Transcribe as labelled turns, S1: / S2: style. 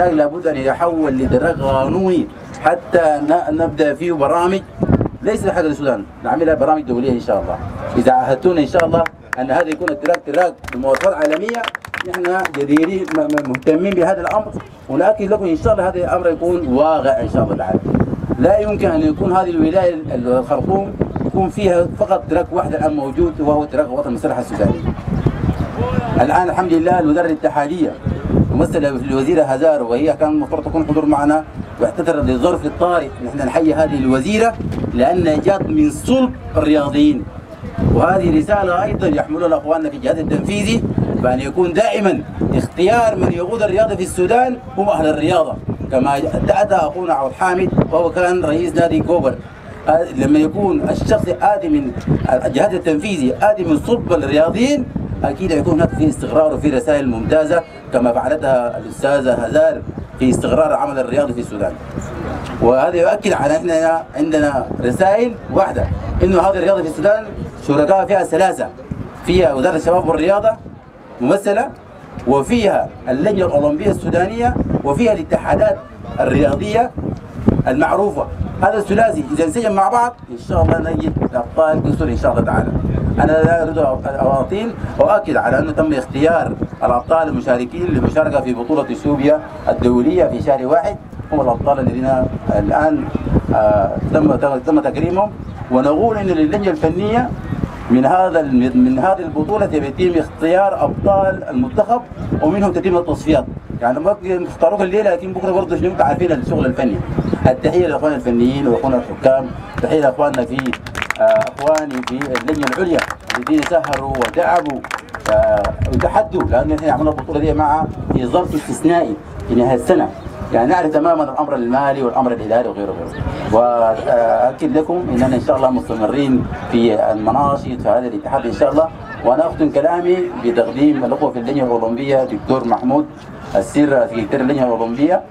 S1: لابد أن يتحول لدرج قانوني حتى نبدأ فيه برامج ليس حق السودان، نعملها برامج دولية إن شاء الله. إذا عهدتونا إن شاء الله أن هذا يكون التراك بمواصفات عالمية، نحن جديرين مهتمين بهذا الأمر، ونأكد لكم إن شاء الله هذا الأمر يكون واقع إن شاء الله تعالى. لا يمكن أن يكون هذه الولاية الخرطوم يكون فيها فقط تراك واحد الآن موجود، وهو تراك الوطن المسلح السوداني. الآن الحمد لله الوزارة الاتحادية ممثلة في الوزيرة هزار، وهي كان المفروض تكون حضور معنا واعتذرت لظرف الطارئ. نحن نحيي هذه الوزيرة لأنها جات من صلب الرياضيين، وهذه رسالة أيضا يحملها أخواننا في الجهاز التنفيذي بأن يكون دائما اختيار من يقود الرياضة في السودان هم أهل الرياضة، كما أتى أخونا عبد الحامد وهو كان رئيس نادي كوبر. لما يكون الشخص آتي من الجهاز التنفيذي آتي من صلب الرياضيين، أكيد يكون هناك في استقرار وفي رسائل ممتازة كما فعلتها الأستاذة هزار في استقرار العمل الرياضي في السودان. وهذا يؤكد على أننا عندنا رسائل واحدة، إنه هذه الرياضة في السودان شركاء فيها ثلاثة، فيها وزارة الشباب والرياضة ممثلة، وفيها اللجنة الأولمبية السودانية، وفيها الاتحادات الرياضية المعروفة. هذا الثلاثي إذا انسجم مع بعض إن شاء الله نجد أبطال كثر إن شاء الله تعالى. أنا لا أريد أطيل وأؤكد على أنه تم اختيار الأبطال المشاركين للمشاركة في بطولة إثيوبيا الدولية في شهر 1. هم الأبطال الذين الآن تم تكريمهم، ونقول أن اللجنة الفنية من هذه البطولة يتم اختيار أبطال المنتخب، ومنهم تتم التصفيات. يعني ما نختاروك الليلة، لكن بكرة برضه شنو عارفين الشغل الفني. التحية لإخواننا الفنيين وإخواننا الحكام، تحية لإخواننا في اخواني في اللجنه العليا الذين سهروا وتعبوا وتحدوا، لان احنا عملنا البطوله دي مع في ظرف استثنائي في نهايه السنه، يعني نعرف تماما الامر المالي والامر الاداري وغيره وغيره. واكد لكم اننا ان شاء الله مستمرين في المناشط في هذا الاتحاد ان شاء الله. وانا اختم كلامي بتقديم الاخوه في اللجنه الاولمبيه دكتور محمود السير سكرتير اللجنه الاولمبيه،